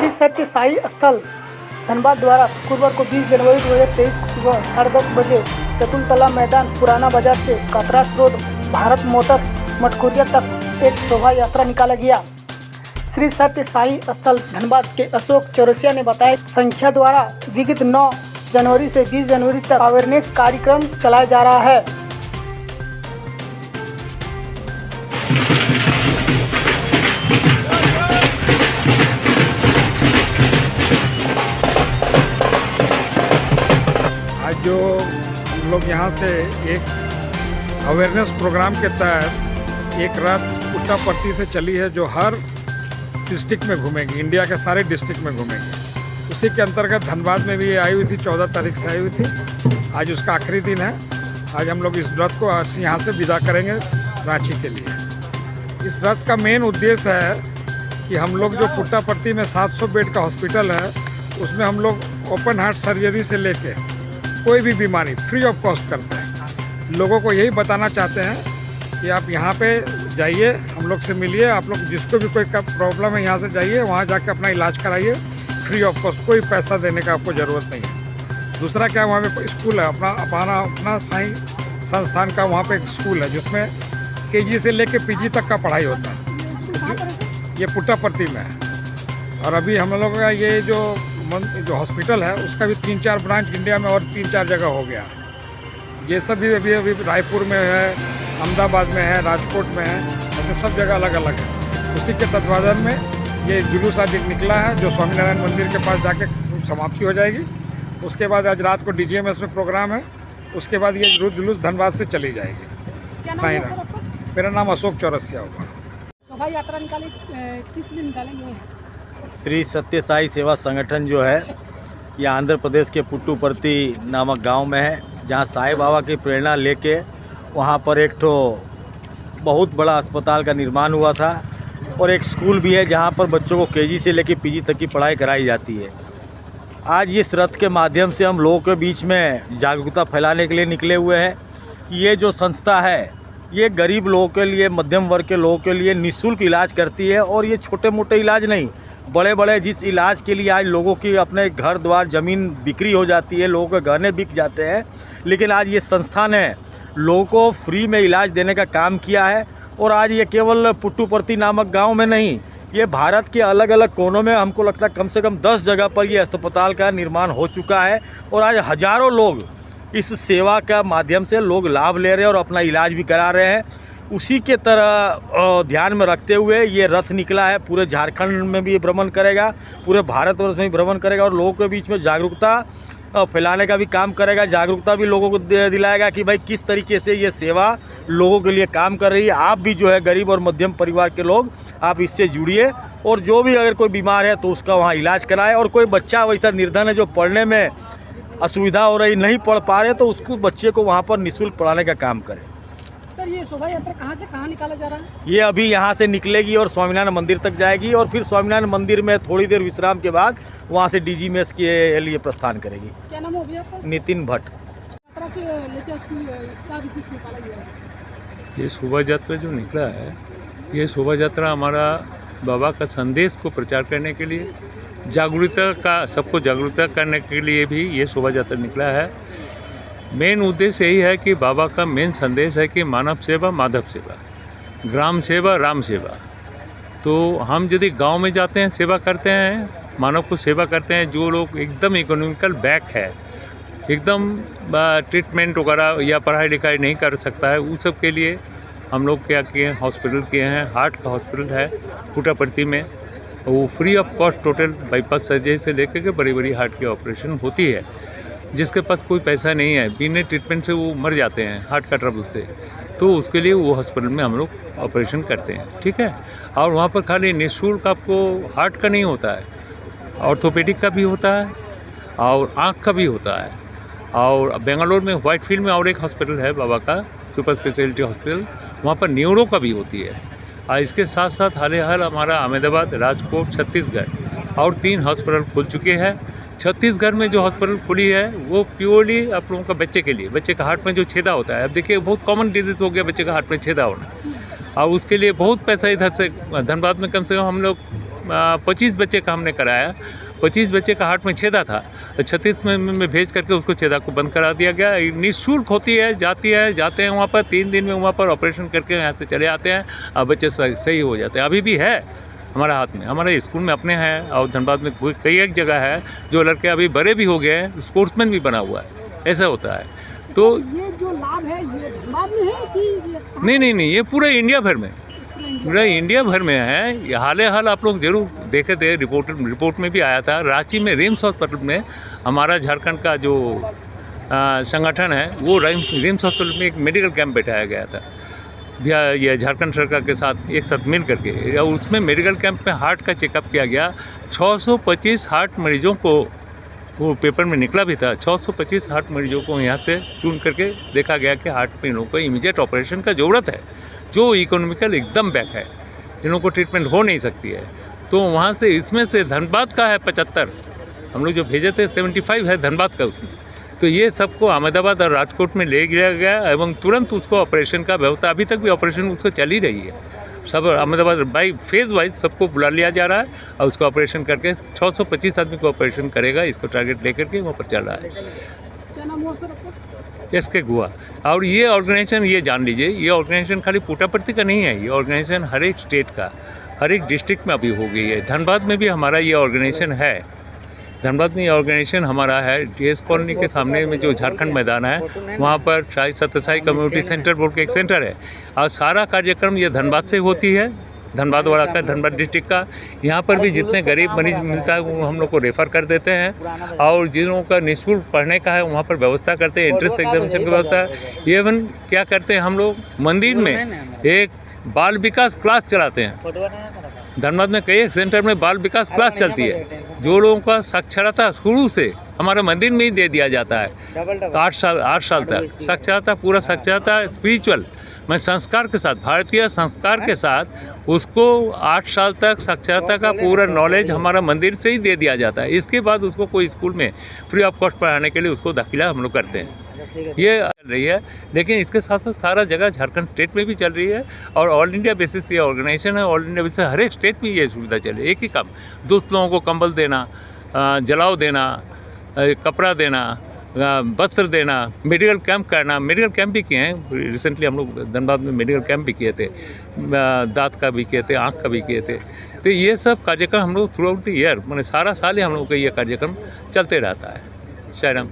श्री सत्य साई स्थल धनबाद द्वारा शुक्रवार को 20 जनवरी 2023 को सुबह 10:30 बजे तेतुलतला मैदान पुराना बाजार से कातरास रोड भारत मोटर्स मटकुरिया तक एक शोभा यात्रा निकाला गया। श्री सत्य साई स्थल धनबाद के अशोक चौरसिया ने बताया, संख्या द्वारा विगत 9 जनवरी से 20 जनवरी तक अवेयरनेस कार्यक्रम चलाया जा रहा है। आज जो हम लोग यहाँ से एक अवेयरनेस प्रोग्राम के तहत एक रथ पुट्टापर्थी से चली है, जो हर डिस्ट्रिक्ट में घूमेगी, इंडिया के सारे डिस्ट्रिक्ट में घूमेगी। उसी के अंतर्गत धनबाद में भी ये आई हुई थी, 14 तारीख से आई हुई थी। आज उसका आखिरी दिन है। आज हम लोग इस रथ को आज यहाँ से विदा करेंगे रांची के लिए। इस रथ का मेन उद्देश्य है कि हम लोग जो पुट्टापर्थी में 700 बेड का हॉस्पिटल है, उसमें हम लोग ओपन हार्ट सर्जरी से लेके कोई भी बीमारी फ्री ऑफ कॉस्ट करते हैं। लोगों को यही बताना चाहते हैं कि आप यहाँ पे जाइए, हम लोग से मिलिए। आप लोग जिसको भी कोई प्रॉब्लम है यहाँ से जाइए, वहाँ जाके अपना इलाज कराइए फ्री ऑफ कॉस्ट, कोई पैसा देने का आपको ज़रूरत नहीं है। दूसरा क्या, वहाँ पे स्कूल है, अपना साई संस्थान का वहाँ पे एक स्कूल है, जिसमें KG से लेके PG तक का पढ़ाई होता है। ये पुट्टापर्थी में है। और अभी हम लोग का ये जो हॉस्पिटल है, उसका भी 3-4 ब्रांच इंडिया में और 3-4 जगह हो गया। ये सब भी अभी रायपुर में है, अहमदाबाद में है, राजकोट में है, ऐसे सब जगह अलग अलग है। उसी के तत्वाधान में ये जुलूस आज एक निकला है, जो स्वामीनारायण मंदिर के पास जाके समाप्ति हो जाएगी। उसके बाद आज रात को DGMS में प्रोग्राम है। उसके बाद ये जुलूस धनबाद से चली जाएगी। साईनाथ, मेरा नाम अशोक चौरसिया होगा। शोभा यात्रा निकाली किस लिए निकालेंगे? श्री सत्य साई सेवा संगठन जो है, ये आंध्र प्रदेश के पुट्टुपर्थी नामक गांव में है, जहां साईं बाबा की प्रेरणा लेके वहां पर एक ठो बहुत बड़ा अस्पताल का निर्माण हुआ था और एक स्कूल भी है, जहां पर बच्चों को KG से लेकर PG तक की पढ़ाई कराई जाती है। आज इस रथ के माध्यम से हम लोगों के बीच में जागरूकता फैलाने के लिए निकले हुए हैं कि ये जो संस्था है, ये गरीब लोगों के लिए, मध्यम वर्ग के लोगों के लिए निःशुल्क इलाज करती है। और ये छोटे मोटे इलाज नहीं, बड़े बड़े जिस इलाज के लिए आज लोगों की अपने घर द्वार ज़मीन बिक्री हो जाती है, लोगों के गहने बिक जाते हैं, लेकिन आज ये संस्था ने लोगों को फ्री में इलाज देने का काम किया है। और आज ये केवल पुट्टुपर्थी नामक गांव में नहीं, ये भारत के अलग अलग कोनों में हमको लगता है कम से कम 10 जगह पर ये अस्पताल का निर्माण हो चुका है। और आज हज़ारों लोग इस सेवा का माध्यम से लोग लाभ ले रहे हैं और अपना इलाज भी करा रहे हैं। उसी के तरह ध्यान में रखते हुए ये रथ निकला है। पूरे झारखंड में भी भ्रमण करेगा, पूरे भारतवर्ष में भी भ्रमण करेगा और लोगों के बीच में जागरूकता फैलाने का भी काम करेगा। जागरूकता भी लोगों को दिलाएगा कि भाई किस तरीके से ये सेवा लोगों के लिए काम कर रही है। आप भी जो है गरीब और मध्यम परिवार के लोग, आप इससे जुड़िए और जो भी अगर कोई बीमार है तो उसका वहाँ इलाज कराए। और कोई बच्चा वैसा निर्धन है जो पढ़ने में असुविधा हो रही, नहीं पढ़ पा रहे, तो उसको बच्चे को वहाँ पर निःशुल्क पढ़ाने का काम करें। सर, ये शोभा यात्रा कहाँ से कहाँ निकाला जा रहा है? ये अभी यहाँ से निकलेगी और स्वामीनारायण मंदिर तक जाएगी और फिर स्वामीनारायण मंदिर में थोड़ी देर विश्राम के बाद वहाँ से DGMS के लिए प्रस्थान करेगी। क्या नाम हो भैया आपका? नितिन भट्ट। यात्रा के लेकर क्या विशेष निकाला गया है? ये शोभा यात्रा जो निकला है, ये शोभा यात्रा हमारा बाबा का संदेश को प्रचार करने के लिए, जागरूकता का, सबको जागरूकता करने के लिए भी ये शोभा यात्रा निकला है। मेन उद्देश्य यही है कि बाबा का मेन संदेश है कि मानव सेवा माधव सेवा, ग्राम सेवा राम सेवा। तो हम यदि गांव में जाते हैं, सेवा करते हैं, मानव को सेवा करते हैं, जो लोग एकदम इकोनॉमिकल बैक है, एकदम ट्रीटमेंट वगैरह या पढ़ाई लिखाई नहीं कर सकता है, उस सब के लिए हम लोग क्या किए हैं, हॉस्पिटल किए हैं। हार्ट का हॉस्पिटल है पुट्टापर्थी में, वो free of cost total bypass surgery से लेकर के बड़ी बड़ी हार्ट की ऑपरेशन होती है। जिसके पास कोई पैसा नहीं है, बिना ट्रीटमेंट से वो मर जाते हैं हार्ट का ट्रबल से, तो उसके लिए वो हॉस्पिटल में हम लोग ऑपरेशन करते हैं, ठीक है। और वहाँ पर खाली निःशुल्क आपको हार्ट का नहीं होता है, ऑर्थोपेडिक का भी होता है और आँख का भी होता है। और बेंगलोर में व्हाइट फील्ड में और एक हॉस्पिटल है बाबा का, सुपर स्पेशलिटी हॉस्पिटल, वहाँ पर न्यूरो का भी होती है। और इसके साथ साथ हाल ही हाल हमारा अहमदाबाद, राजकोट, छत्तीसगढ़ और 3 हॉस्पिटल खुल चुके हैं। छत्तीसगढ़ में जो हॉस्पिटल खुली है वो प्योरली आप लोगों का बच्चे के लिए, बच्चे का हार्ट में जो छेदा होता है, अब देखिए बहुत कॉमन डिजीज़ हो गया बच्चे का हार्ट में छेदा होना, और उसके लिए बहुत पैसा इधर से धनबाद में कम से कम हम लोग 25 बच्चे का हमने कराया। 25 बच्चे का हार्ट में छेदा था, 36 में भेज करके उसको छेदा को बंद करा दिया गया। निःशुल्क होती है, जाते हैं वहाँ पर, 3 दिन में वहाँ पर ऑपरेशन करके यहाँ से चले आते हैं और बच्चे सही हो जाते हैं। अभी भी है हमारा हाथ में, हमारे स्कूल में अपने हैं और धनबाद में कई एक जगह है जो लड़के अभी बड़े भी हो गए हैं, स्पोर्ट्समैन भी बना हुआ है, ऐसा होता है। तो ये जो लाभ है ये धनबाद में है कि नहीं, ये पूरे इंडिया भर में, पूरा इंडिया भर में है। ये हाल आप लोग जरूर देखे थे, रिपोर्ट में भी आया था। रांची में रिम्स हॉस्पिटल में हमारा झारखंड का जो संगठन है वो रिम्स हॉस्पिटल में एक मेडिकल कैंप बैठाया गया था, ये झारखंड सरकार के साथ एक साथ मिल करके। उसमें मेडिकल कैंप में हार्ट का चेकअप किया गया। 625 हार्ट मरीजों को, वो पेपर में निकला भी था, 625 हार्ट मरीजों को यहाँ से चुन करके देखा गया कि हार्ट में इन लोगों को इमीडिएट ऑपरेशन का ज़रूरत है, जो इकोनॉमिकल एकदम बैक है, इन लोगों को ट्रीटमेंट हो नहीं सकती है। तो वहाँ से, इसमें से धनबाद का है 75, हम लोग जो भेजे थे 75 है धनबाद का उसमें। तो ये सबको अहमदाबाद और राजकोट में ले गया गया एवं तुरंत उसको ऑपरेशन का व्यवस्था, अभी तक भी ऑपरेशन उसको चल ही रही है। सब अहमदाबाद बाई फेज़ वाइज सबको बुला लिया जा रहा है और उसको ऑपरेशन करके 625 आदमी को ऑपरेशन करेगा, इसको टारगेट लेकर के वहाँ पर चल रहा है। क्या नाम हुआ सर आपका? एस के गुआ। और ये ऑर्गेनाइजेशन, ये जान लीजिए, ये ऑर्गेनाइजेशन खाली पुट्टापर्थी का नहीं है, ये ऑर्गेनाइजेशन हर एक स्टेट का, हर एक डिस्ट्रिक्ट में अभी हो गई है। धनबाद में भी हमारा ये ऑर्गेनाइजेशन है, धनबाद में ये ऑर्गेनाइजेशन हमारा है। टीएस कॉलोनी के सामने में जो झारखंड मैदान है वहाँ पर साई सत्यसाई कम्युनिटी सेंटर बोल के एक सेंटर है, और सारा कार्यक्रम ये धनबाद से होती है, धनबाद वाला का, धनबाद डिस्ट्रिक्ट का। यहाँ पर भी जितने गरीब मरीज मिलता है वो हम लोग को रेफ़र कर देते हैं, और जिन लोगों का निःशुल्क पढ़ने का है वहाँ पर व्यवस्था करते हैं, एंट्रेंस एग्जामिनेशन की व्यवस्था है। इवन क्या करते हैं हम लोग, मंदिर में एक बाल विकास क्लास चलाते हैं। धनबाद में कई एक सेंटर में बाल विकास क्लास चलती है, जो लोगों का साक्षरता शुरू से हमारे मंदिर में ही दे दिया जाता है। 8 साल तक साक्षरता, पूरा साक्षरता स्पिरिचुअल में संस्कार के साथ, भारतीय संस्कार के साथ उसको 8 साल तक साक्षरता का पूरा नॉलेज हमारा मंदिर से ही दे दिया जाता है। इसके बाद उसको कोई स्कूल में फ्री ऑफ कॉस्ट पढ़ाने के लिए उसको दाखिला हम लोग करते हैं। ये चल रही है, लेकिन इसके साथ साथ सारा जगह झारखंड स्टेट में भी चल रही है, और ऑल इंडिया बेसिस ये ऑर्गेनाइजेशन है। ऑल इंडिया बेसिस हर एक स्टेट में ये सुविधा चले। एक ही काम, दोस्त लोगों को कंबल देना, जलाव देना, कपड़ा देना, वस्त्र देना, मेडिकल कैंप करना। मेडिकल कैंप भी किए हैं रिसेंटली, हम लोग धनबाद में मेडिकल कैंप भी किए थे, दांत का भी किए थे, आँख का भी किए थे। तो ये सब कार्यक्रम हम लोग थ्रू आउट द ईयर, मैंने सारा साल ही हम लोग का ये कार्यक्रम चलते रहता है। शायराम।